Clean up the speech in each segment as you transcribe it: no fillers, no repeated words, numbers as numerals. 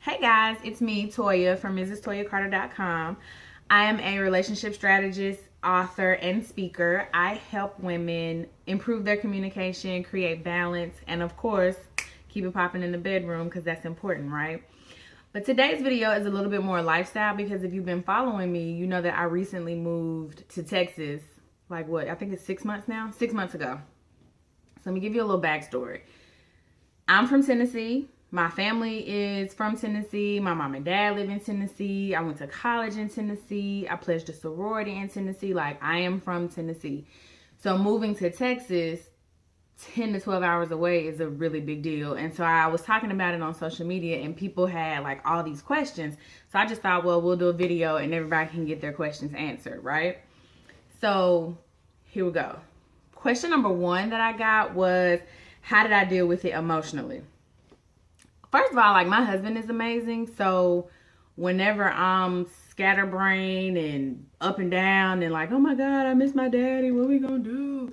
Hey guys, it's me, Toya from MrsToyaCarter.com. I am a relationship strategist, author, and speaker. I help women improve their communication, create balance, and of course, keep it popping in the bedroom because that's important, right? But today's video is a little bit more lifestyle because if you've been following me, you know that I recently moved to Texas, I think it's 6 months now? 6 months ago. So let me give you a little backstory. I'm from Tennessee. My family is from Tennessee. My mom and dad live in Tennessee. I went to college in Tennessee. I pledged a sorority in Tennessee. I am from Tennessee. So moving to Texas, 10 to 12 hours away is a really big deal. And so I was talking about it on social media and people had all these questions. So I just thought, well, we'll do a video and everybody can get their questions answered, right? So here we go. Question number one that I got was, how did I deal with it emotionally? First of all, my husband is amazing. So whenever I'm scatterbrained and up and down and oh my God, I miss my daddy, what we gonna do?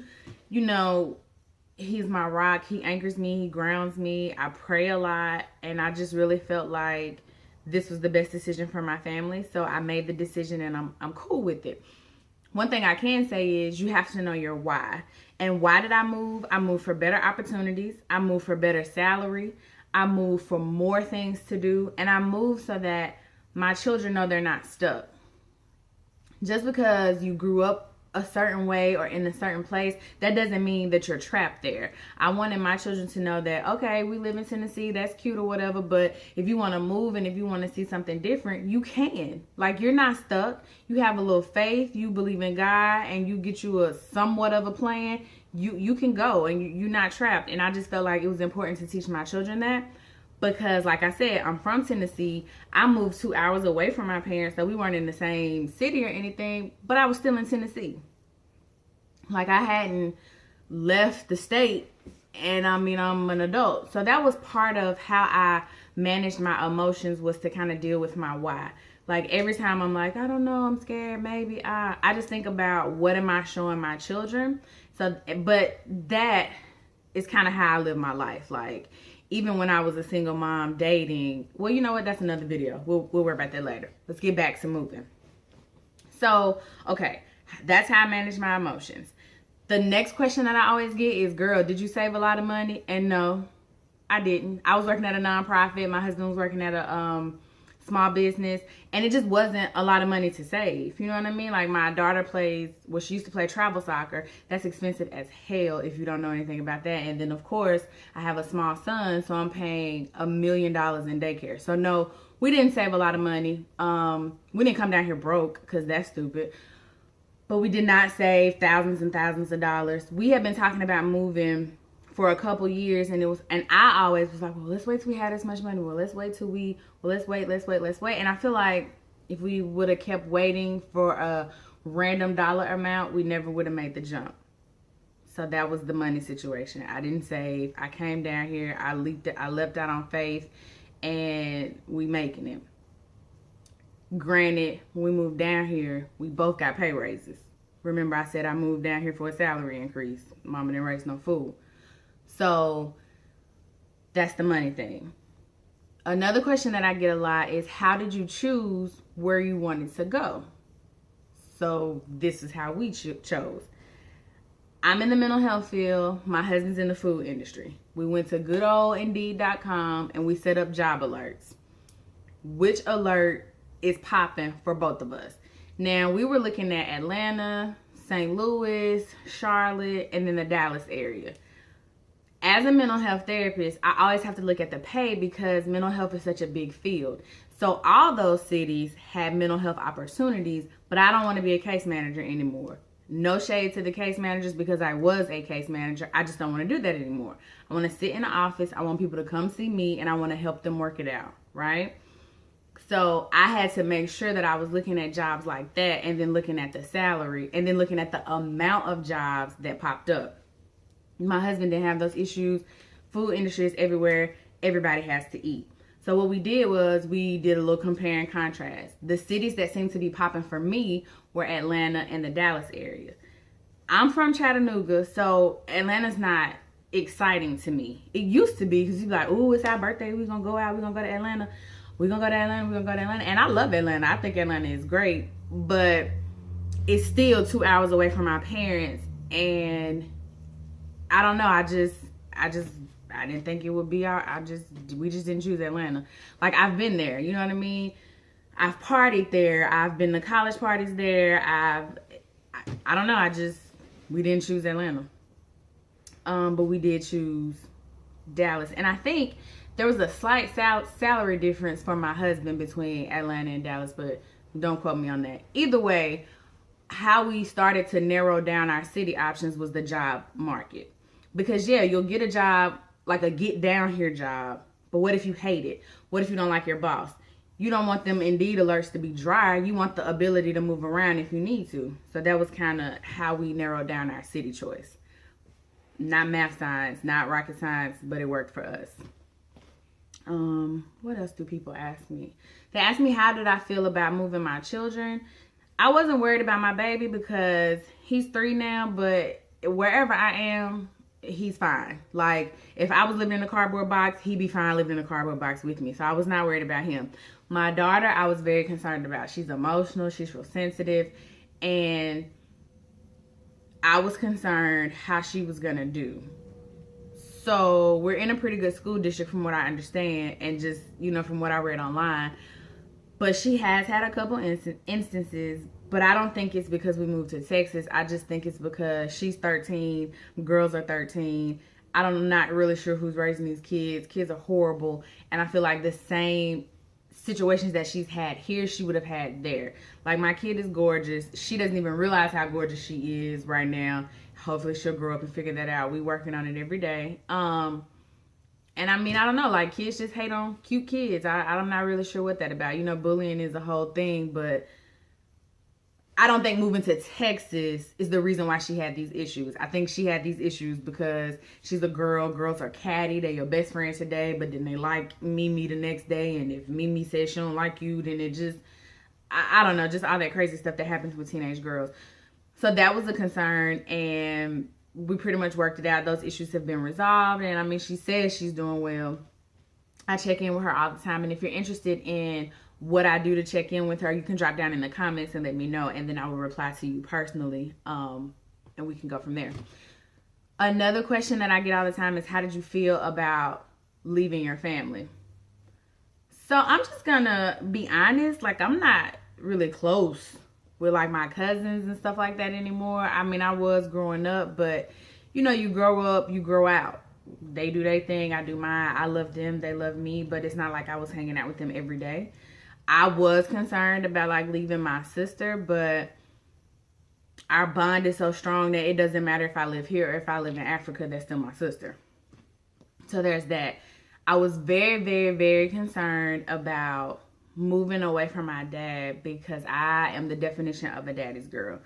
He's my rock. He anchors me, he grounds me. I pray a lot. And I just really felt like this was the best decision for my family. So I made the decision and I'm cool with it. One thing I can say is you have to know your why. And why did I move? I moved for better opportunities. I moved for better salary. I moved for more things to do. And I moved so that my children know they're not stuck. Just because you grew up a certain way or in a certain place, that doesn't mean that you're trapped there. I wanted my children to know that, okay, we live in Tennessee, that's cute or whatever, but if you want to move and if you want to see something different, you can. You're not stuck. You have a little faith, you believe in God, and you get you a somewhat of a plan. You can go and you're not trapped. And I just felt like it was important to teach my children that. Because like I said, I'm from Tennessee. I moved 2 hours away from my parents, so we weren't in the same city or anything, but I was still in Tennessee. I hadn't left the state, and I'm an adult. So that was part of how I managed my emotions, was to kind of deal with my why. Every time I'm I don't know, I'm scared, maybe I just think about what am I showing my children. So, but that is kind of how I live my life. Even when I was a single mom dating, well, you know what? That's another video. We'll worry about that later. Let's get back to moving. So, okay, that's how I manage my emotions. The next question that I always get is, girl, did you save a lot of money? And no, I didn't. I was working at a nonprofit. My husband was working at a small business, and it just wasn't a lot of money to save. You know what I mean? My daughter she used to play travel soccer. That's expensive as hell if you don't know anything about that. And then of course I have a small son, so I'm paying $1 million in daycare. So no, we didn't save a lot of money. We didn't come down here broke, because that's stupid. But we did not save thousands and thousands of dollars. We have been talking about moving for a couple years, and I always was well, let's wait till we have this much money. Let's wait. And I feel like if we would have kept waiting for a random dollar amount, we never would have made the jump. So that was the money situation. I didn't save. I came down here. I left out on faith, and we making it. Granted, when we moved down here, we both got pay raises. Remember, I said I moved down here for a salary increase. Mama didn't raise no food. So that's the money thing. Another question that I get a lot is, how did you choose where you wanted to go? So this is how we chose. I'm in the mental health field. My husband's in the food industry. We went to good old Indeed.com and we set up job alerts. Which alert is popping for both of us? Now, we were looking at Atlanta, St. Louis, Charlotte, and then the Dallas area. As a mental health therapist, I always have to look at the pay because mental health is such a big field. So all those cities have mental health opportunities, but I don't want to be a case manager anymore. No shade to the case managers, because I was a case manager. I just don't want to do that anymore. I want to sit in the office. I want people to come see me, and I want to help them work it out, right? So I had to make sure that I was looking at jobs like that, and then looking at the salary, and then looking at the amount of jobs that popped up. My husband didn't have those issues. Food industry is everywhere. Everybody has to eat. So what we did was we did a little compare and contrast. The cities that seemed to be popping for me were Atlanta and the Dallas area. I'm from Chattanooga, so Atlanta's not exciting to me. It used to be, because you'd be like, ooh, it's our birthday. We're going to go out. We're going to go to Atlanta. we're gonna go to Atlanta, we're gonna go to Atlanta. And I love Atlanta. I think Atlanta is great, but it's still 2 hours away from my parents. And I don't know, I didn't think it would be out. We just didn't choose Atlanta. Like, I've been there, you know what I mean? I've partied there. I've been to college parties there. I don't know, we didn't choose Atlanta. But we did choose Dallas. And I think there was a slight salary difference for my husband between Atlanta and Dallas, but don't quote me on that. Either way, how we started to narrow down our city options was the job market. Because yeah, you'll get a job, like a get down here job, but what if you hate it? What if you don't like your boss? You don't want them Indeed alerts to be dry. You want the ability to move around if you need to. So that was kind of how we narrowed down our city choice. Not math science, not rocket science, but it worked for us. What else do people ask me? They ask me, how did I feel about moving my children? I wasn't worried about my baby because he's 3 now, but wherever I am, he's fine. Like, if I was living in a cardboard box, he'd be fine living in a cardboard box with me. So I was not worried about him. My daughter, I was very concerned about. She's emotional. She's real sensitive. And I was concerned how she was going to do. So we're in a pretty good school district from what I understand, and just, you know, from what I read online. But she has had a couple instances, but I don't think it's because we moved to Texas. I just think it's because she's 13, girls are 13. I'm not really sure who's raising these kids. Kids are horrible, and I feel like the same situations that she's had here, she would have had there. Like, my kid is gorgeous. She doesn't even realize how gorgeous she is right now. Hopefully she'll grow up and figure that out. We working on it every day. And I mean, I don't know, like, kids just hate on cute kids. I'm not really sure what that about. You know, bullying is a whole thing, but I don't think moving to Texas is the reason why she had these issues. I think she had these issues because she's a girl. Girls are catty. They're your best friends today, but then they like Mimi the next day. And if Mimi says she don't like you, then it just, I don't know, just all that crazy stuff that happens with teenage girls. So that was a concern, and we pretty much worked it out. Those issues have been resolved, and I mean, she says she's doing well. I check in with her all the time, and if you're interested in what I do to check in with her, you can drop down in the comments and let me know, and then I will reply to you personally, and we can go from there. Another question that I get all the time is, how did you feel about leaving your family? So I'm just gonna be honest, like, I'm not really close with, like, my cousins and stuff like that anymore. I mean, I was growing up, but, you know, you grow up, you grow out. They do their thing, I do mine. I love them, they love me, but it's not like I was hanging out with them every day. I was concerned about, like, leaving my sister, but our bond is so strong that it doesn't matter if I live here or if I live in Africa, that's still my sister. So there's that. I was very, very, very concerned about moving away from my dad because I am the definition of a daddy's girl.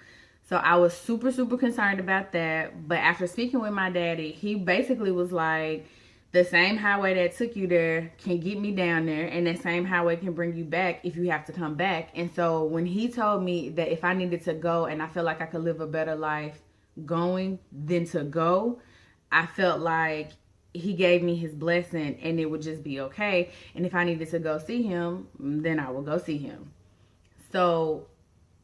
So I was super, super concerned about that. But after speaking with my daddy, he basically was like, the same highway that took you there can get me down there, and that same highway can bring you back if you have to come back. And so when he told me that if I needed to go and I felt like I could live a better life going than to go, I felt like he gave me his blessing and it would just be okay. And if I needed to go see him, then I will go see him. So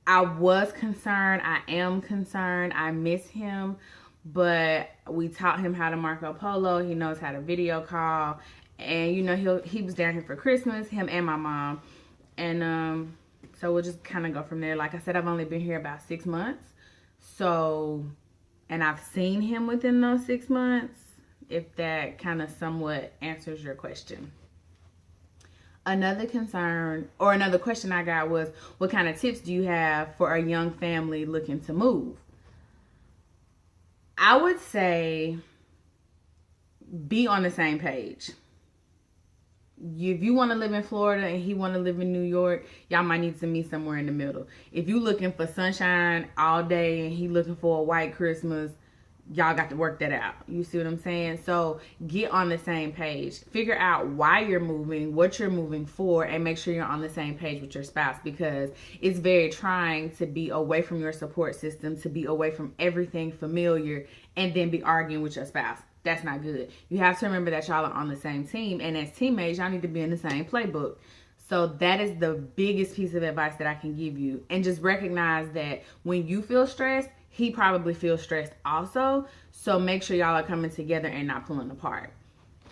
I was concerned. I am concerned. I miss him, but we taught him how to Marco Polo. He knows how to video call, and you know, he was down here for Christmas, him and my mom. And so we'll just kind of go from there. Like I said, I've only been here about 6 months. So, and I've seen him within those 6 months, if that kind of somewhat answers your question. Another concern or another question I got was, what kind of tips do you have for a young family looking to move? I would say be on the same page. If you want to live in Florida and he want to live in New York, y'all might need to meet somewhere in the middle. If you looking for sunshine all day and he looking for a white Christmas, y'all got to work that out. You see what I'm saying? So get on the same page. Figure out why you're moving, what you're moving for, and make sure you're on the same page with your spouse, because it's very trying to be away from your support system, to be away from everything familiar, and then be arguing with your spouse. That's not good. You have to remember that y'all are on the same team, and as teammates, y'all need to be in the same playbook. So that is the biggest piece of advice that I can give you. And just recognize that when you feel stressed, he probably feels stressed also. So make sure y'all are coming together and not pulling apart.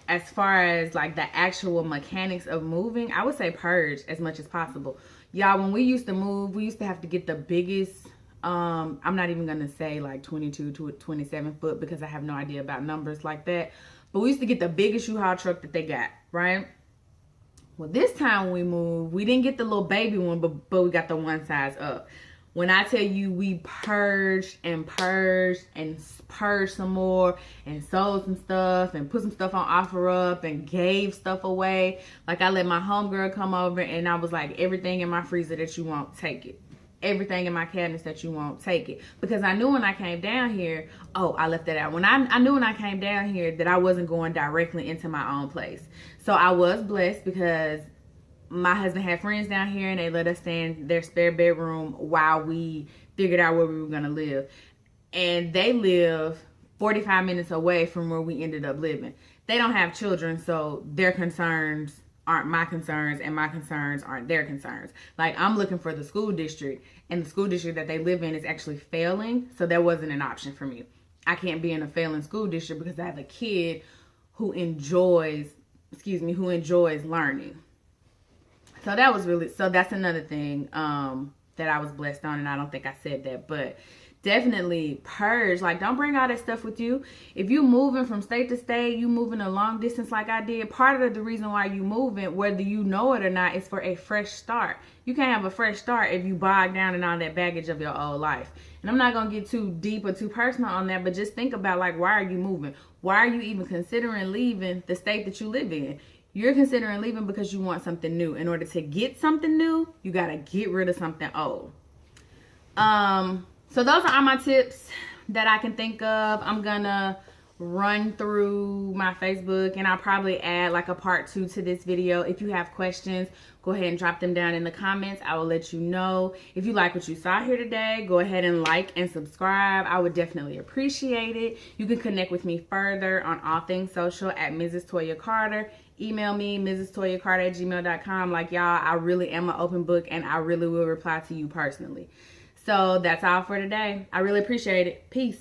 As far as like the actual mechanics of moving, I would say purge as much as possible. Y'all, when we used to move, we used to have to get the biggest, I'm not even gonna say like 22 to 27 foot because I have no idea about numbers like that. But we used to get the biggest U-Haul truck that they got, right? Well, this time when we moved, we didn't get the little baby one, but we got the one size up. When I tell you we purged and purged and purged some more and sold some stuff and put some stuff on OfferUp and gave stuff away. Like I let my homegirl come over and I was like, everything in my freezer that you want, take it. Everything in my cabinets that you want, take it. Because I knew when I came down here, oh, I left that out. When I knew when I came down here that I wasn't going directly into my own place. So I was blessed because my husband had friends down here and they let us stay in their spare bedroom while we figured out where we were going to live. And they live 45 minutes away from where we ended up living. They don't have children, so their concerns aren't my concerns and my concerns aren't their concerns. Like I'm looking for the school district and the school district that they live in is actually failing. So that wasn't an option for me. I can't be in a failing school district because I have a kid who enjoys learning. So that was really, so that's another thing that I was blessed on, and I don't think I said that, but definitely purge. Like, don't bring all that stuff with you. If you moving from state to state, you moving a long distance like I did, part of the reason why you moving, whether you know it or not, is for a fresh start. You can't have a fresh start if you bog down in all that baggage of your old life. And I'm not going to get too deep or too personal on that, but just think about, like, why are you moving? Why are you even considering leaving the state that you live in? You're considering leaving because you want something new. In order to get something new, you got to get rid of something old. So those are all my tips that I can think of. I'm going to run through my Facebook and I'll probably add like a part 2 to this video. If you have questions, go ahead and drop them down in the comments. I will let you know. If you like what you saw here today, go ahead and like and subscribe. I would definitely appreciate it. You can connect with me further on all things social at Mrs. Toya Carter. Email me, mrstoyacarter@gmail.com. Like y'all, I really am an open book and I really will reply to you personally. So that's all for today. I really appreciate it. Peace.